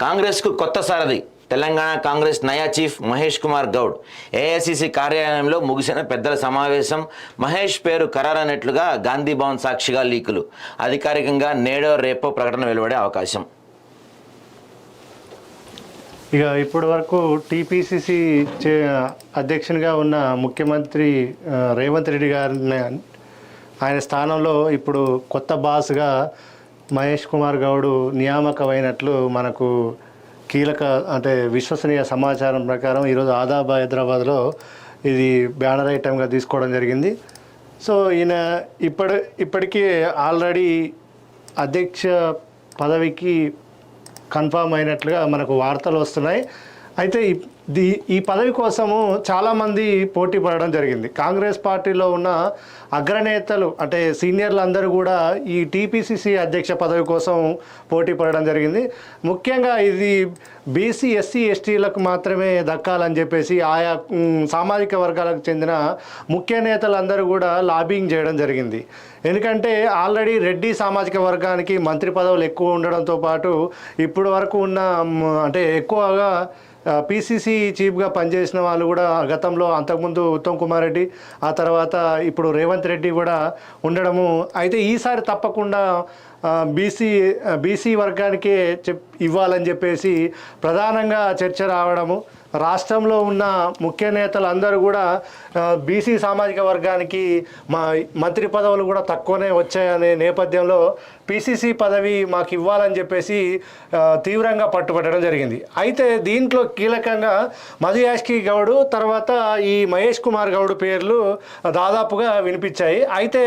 కాంగ్రెస్కు కొత్త సారథి తెలంగాణ కాంగ్రెస్ నయా చీఫ్ మహేష్ కుమార్ గౌడ్. ఏఐసిసి కార్యాలయంలో ముగిసిన పెద్దల సమావేశం. మహేష్ పేరు ఖరారైనట్లుగా గాంధీ భవన్ సాక్షిగా లీకులు. అధికారికంగా నేడో రేపో ప్రకటన వెలువడే అవకాశం. ఇక ఇప్పటి వరకు టీపీసీసీ అధ్యక్షునిగా ఉన్న ముఖ్యమంత్రి రేవంత్ రెడ్డి గారిని ఆయన స్థానంలో ఇప్పుడు కొత్త బాస్గా మహేష్ కుమార్ గౌడ్ నియామకమైనట్లు మనకు కీలక అంటే విశ్వసనీయ సమాచారం ప్రకారం ఈరోజు ఆదాబ్ హైదరాబాద్లో ఇది బ్యానర్ ఐటమ్గా తీసుకోవడం జరిగింది. సో ఈయన ఇప్పటికీ ఆల్రెడీ అధ్యక్ష పదవికి కన్ఫామ్ అయినట్లుగా మనకు వార్తలు వస్తున్నాయి. అయితే ఈ పదవి కోసము చాలామంది పోటీ పడడం జరిగింది. కాంగ్రెస్ పార్టీలో ఉన్న అగ్రనేతలు అంటే సీనియర్లు అందరూ కూడా ఈ టీపీసీసీ అధ్యక్ష పదవి కోసం పోటీ పడడం జరిగింది. ముఖ్యంగా ఇది బీసీ ఎస్సీ ఎస్టీలకు మాత్రమే దక్కాలని చెప్పేసి ఆయా సామాజిక వర్గాలకు చెందిన ముఖ్య నేతలందరూ కూడా లాబింగ్ చేయడం జరిగింది. ఎందుకంటే ఆల్రెడీ రెడ్డి సామాజిక వర్గానికి మంత్రి పదవులు ఎక్కువ ఉండడంతో పాటు ఇప్పుడు వరకు ఉన్న అంటే ఎక్కువగా పీసీసీ చీఫ్గా పనిచేసిన వాళ్ళు కూడా గతంలో అంతకుముందు ఉత్తమ్ కుమార్ రెడ్డి, ఆ తర్వాత ఇప్పుడు రేవంత్ రెడ్డి కూడా ఉండడము. అయితే ఈసారి తప్పకుండా బీసీ వర్గానికే ఇవ్వాలని చెప్పేసి ప్రధానంగా చర్చ రావడము. రాష్ట్రంలో ఉన్న ముఖ్య నేతలు అందరూ కూడా బీసీ సామాజిక వర్గానికి మంత్రి పదవులు కూడా తక్కువనే వచ్చాయనే నేపథ్యంలో పీసీసీ పదవి మాకు ఇవ్వాలని చెప్పేసి తీవ్రంగా పట్టుబట్టడం జరిగింది. అయితే దీంట్లో కీలకంగా మధు యాష్కి గౌడ్ తర్వాత ఈ మహేష్ కుమార్ గౌడ్ పేర్లు దాదాపుగా వినిపించాయి. అయితే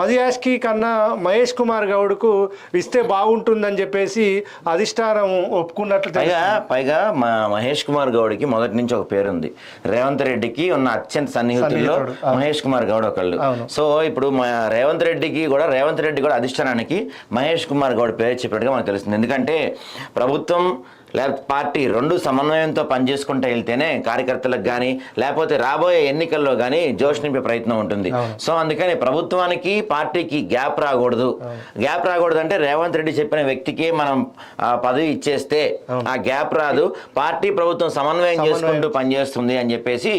మధు యాష్కి కన్నా మహేష్ కుమార్ గౌడ్కు ఇస్తే బాగుంటుందని చెప్పేసి అధిష్టానం ఒప్పుకున్నట్లు. పైగా మహేష్ కుమార్ గౌడ్కి మొదటి నుంచి ఒక పేరు ఉంది. రేవంత్ రెడ్డికి ఉన్న అత్యంత సన్నిహితుల్లో మహేష్ కుమార్ గౌడ్ ఒకళ్ళు. సో ఇప్పుడు రేవంత్ రెడ్డి కూడా అధిష్టానానికి మహేష్ కుమార్ గౌడ్ పేరు చెప్పినట్టుగా మనకు తెలుస్తుంది. ఎందుకంటే ప్రభుత్వం లేకపోతే పార్టీ రెండు సమన్వయంతో పనిచేసుకుంటూ వెళ్తేనే కార్యకర్తలకు కానీ లేకపోతే రాబోయే ఎన్నికల్లో కానీ జోష్ నింపే ప్రయత్నం ఉంటుంది. సో అందుకని ప్రభుత్వానికి పార్టీకి గ్యాప్ రాకూడదు అంటే రేవంత్ రెడ్డి చెప్పిన వ్యక్తికి మనం పదవి ఇచ్చేస్తే ఆ గ్యాప్ రాదు, పార్టీ ప్రభుత్వం సమన్వయం చేసుకుంటూ పనిచేస్తుంది అని చెప్పేసి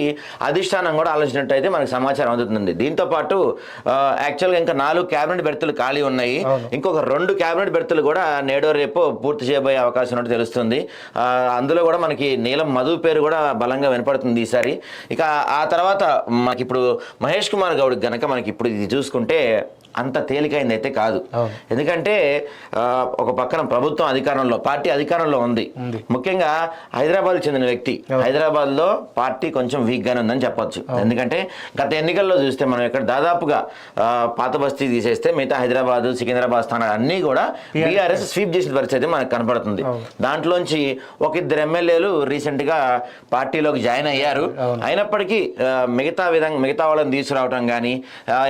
అధిష్టానం కూడా ఆలోచించినట్టయితే మనకు సమాచారం అందుతుంది. దీంతో పాటు యాక్చువల్గా ఇంకా 4 క్యాబినెట్ బెర్తులు ఖాళీ ఉన్నాయి. ఇంకొక 2 క్యాబినెట్ బెర్తులు కూడా నేడో రేపో పూర్తి చేయబోయే అవకాశం ఉన్నట్టు తెలుస్తుంది. అందులో కూడా మనకి నీలం మధు పేరు కూడా బలంగా వినపడుతుంది ఈసారి. ఇక ఆ తర్వాత మనకి ఇప్పుడు మహేష్ కుమార్ గౌడ్ గనక మనకి ఇప్పుడు ఇది చూసుకుంటే అంత తేలికైంది అయితే కాదు. ఎందుకంటే ఒక పక్కన ప్రభుత్వం అధికారంలో, పార్టీ అధికారంలో ఉంది. ముఖ్యంగా హైదరాబాద్ చెందిన వ్యక్తి. హైదరాబాద్ లో పార్టీ కొంచెం వీక్ గానే ఉందని చెప్పొచ్చు. ఎందుకంటే గత ఎన్నికల్లో చూస్తే మనం ఇక్కడ దాదాపుగా పాత బస్తీ తీసేస్తే మిగతా హైదరాబాద్, సికింద్రాబాద్ స్థానాలు అన్ని కూడా బీఆర్ఎస్ స్వీప్ చేసిన పరిస్థితి మనకు కనపడుతుంది. దాంట్లోంచి ఒక 2 ఎమ్మెల్యేలు రీసెంట్ గా పార్టీలోకి జాయిన్ అయ్యారు. అయినప్పటికీ మిగతా వాళ్ళని తీసుకురావడం కానీ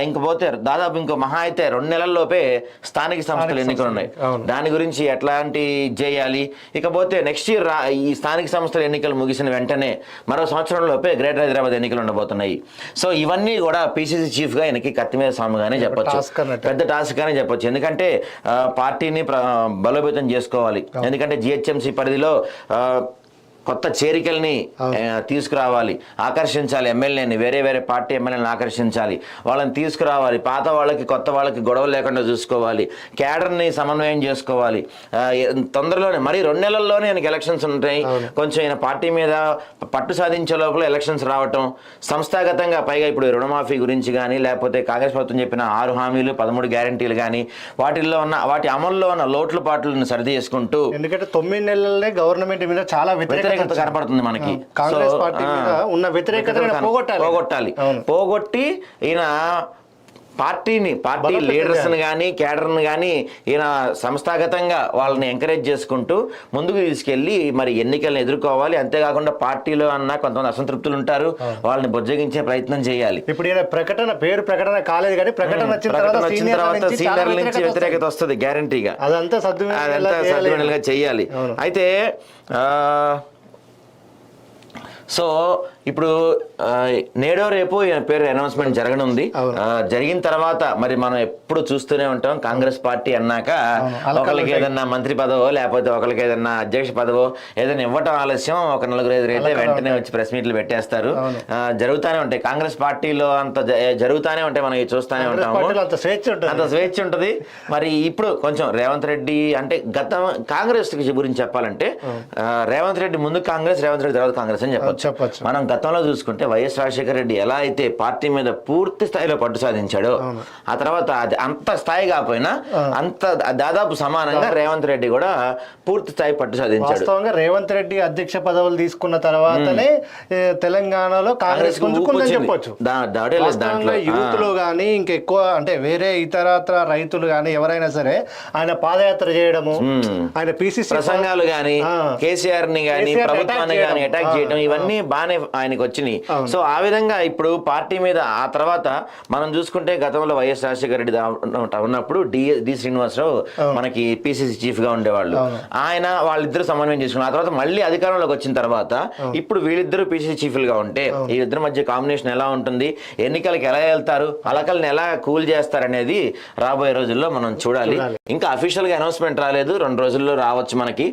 ఇంకపోతే దాదాపు ఇంకో మహా అయితే 2 నెలల్లోపే స్థానిక సంస్థల ఎన్నికలు ఉన్నాయి. దాని గురించి ఎట్లాంటి చేయాలి. ఇకపోతే నెక్స్ట్ ఇయర్ ఈ స్థానిక సంస్థల ఎన్నికలు ముగిసిన వెంటనే మరో సంవత్సరంలోపే గ్రేటర్ హైదరాబాద్ ఎన్నికలు ఉండబోతున్నాయి. సో ఇవన్నీ కూడా పీసీసీ చీఫ్ గా ఆయనకి కత్తి మీద సాముగానే చెప్పొచ్చు, పెద్ద టాస్క్ గానే చెప్పొచ్చు. ఎందుకంటే పార్టీని బలోపేతం చేసుకోవాలి. ఎందుకంటే జిహెచ్ఎంసీ పరిధిలో కొత్త చేరికల్ని తీసుకురావాలి, ఆకర్షించాలి. ఎమ్మెల్యేని వేరే పార్టీ ఎమ్మెల్యేని ఆకర్షించాలి, వాళ్ళని తీసుకురావాలి. పాత వాళ్ళకి కొత్త వాళ్ళకి గొడవలు లేకుండా చూసుకోవాలి, క్యాడర్ని సమన్వయం చేసుకోవాలి. తొందరలోనే మరి 2 నెలల్లోనే ఆయనకి ఎలక్షన్స్ ఉంటాయి. కొంచెం ఆయన పార్టీ మీద పట్టు సాధించే లోపల ఎలక్షన్స్ రావటం, సంస్థాగతంగా పైగా ఇప్పుడు రుణమాఫీ గురించి కానీ లేకపోతే కాంగ్రెస్ ప్రభుత్వం చెప్పిన 6 హామీలు 13 గ్యారంటీలు కానీ వాటి అమల్లో ఉన్న లోట్లు పాటలను సరిది చేసుకుంటూ, ఎందుకంటే 9 నెలలనే గవర్నమెంట్ మీద చాలా వ్యతిరేకత కనపడుతుంది మనకి. కాంగ్రెస్ పార్టీ మీద ఉన్న వ్యతిరేకతను పోగొట్టి ఈయన పార్టీ లీడర్స్ని కానీ క్యాడర్ని కానీ ఈయన సంస్థాగతంగా వాళ్ళని ఎంకరేజ్ చేసుకుంటూ ముందుకు తీసుకెళ్లి మరి ఎన్నికలను ఎదుర్కోవాలి. అంతేకాకుండా పార్టీలో అన్న కొంతమంది అసంతృప్తులు ఉంటారు, వాళ్ళని బుజ్జగించే ప్రయత్నం చేయాలి. ఇప్పుడు ఈయన ప్రకటన కాలేదు కానీ ప్రకటన వచ్చిన తర్వాత సీనియర్ల నుంచి వ్యతిరేకత వస్తుంది గ్యారంటీగా. అదంతా సద్వినియోగంగా చేయాలి. అయితే సో ఇప్పుడు నేడో రేపు ఈయన పేరు అనౌన్స్మెంట్ జరగనుంది. జరిగిన తర్వాత మరి మనం ఎప్పుడు చూస్తూనే ఉంటాం, కాంగ్రెస్ పార్టీ అన్నాక ఒకరికి ఏదన్నా మంత్రి పదవో లేకపోతే ఒకరికి ఏదన్నా అధ్యక్ష పదవో ఏదైనా ఇవ్వటం ఆలస్యం, ఒక నలుగురు ఎదురైతే వెంటనే వచ్చి ప్రెస్ మీట్లు పెట్టేస్తారు. జరుగుతూనే ఉంటాయి కాంగ్రెస్ పార్టీలో, అంత జరుగుతూనే ఉంటాయి, మనం చూస్తూనే ఉంటాము, అంత స్వేచ్ఛ ఉంటది. మరి ఇప్పుడు కొంచెం రేవంత్ రెడ్డి అంటే గతం కాంగ్రెస్ గురించి చెప్పాలంటే రేవంత్ రెడ్డి ముందు కాంగ్రెస్, రేవంత్ రెడ్డి తర్వాత కాంగ్రెస్ అని చెప్పొచ్చు. మనం గతంలో చూసుకుంటే వైఎస్ రాజశేఖర రెడ్డి ఎలా అయితే పార్టీ మీద పూర్తి స్థాయిలో పట్టు సాధించాడో, ఆ తర్వాత అది అంత స్థాయి కాకపోయినా అంత దాదాపు సమానంగా రేవంత్ రెడ్డి కూడా పూర్తి స్థాయి పట్టు సాధించాడు. వాస్తవంగా రేవంత్ రెడ్డి అధ్యక్ష పదవులు తీసుకున్న తర్వాతనే తెలంగాణలో కాంగ్రెస్ పుంజుకుందని చెప్పొచ్చు. యూత్ లో గానీ ఇంకెక్కువ అంటే వేరే ఇతరత్ర రైతులు గానీ ఎవరైనా సరే ఆయన పాదయాత్ర చేయడము, ఆయన పిసిసి ప్రసంగాలు గానీ, కేసీఆర్ ని గానీ ప్రభుత్వాన్ని గానీ అటాక్ చేయడం, ఇవన్నీ బాగానే ఆయనకు వచ్చినాయి. సో ఆ విధంగా ఇప్పుడు పార్టీ మీద ఆ తర్వాత మనం చూసుకుంటే గతంలో వైఎస్ రాజశేఖర రెడ్డి ఉన్నప్పుడు డి శ్రీనివాసరావు మనకి పిసిసి చీఫ్ గా ఉండేవాళ్ళు. ఆయన వాళ్ళిద్దరు సమన్వయం చేసుకున్నారు. ఆ తర్వాత మళ్ళీ అధికారంలోకి వచ్చిన తర్వాత ఇప్పుడు వీళ్ళిద్దరు పిసిసి చీఫ్లుగా ఉంటే వీళ్ళిద్దరి మధ్య కాంబినేషన్ ఎలా ఉంటుంది, ఎన్నికలకు ఎలా వెళ్తారు, అలకల్ని ఎలా కూల్ చేస్తారనేది రాబోయే రోజుల్లో మనం చూడాలి. ఇంకా అఫీషియల్ గా అనౌన్స్మెంట్ రాలేదు, 2 రోజుల్లో రావచ్చు మనకి.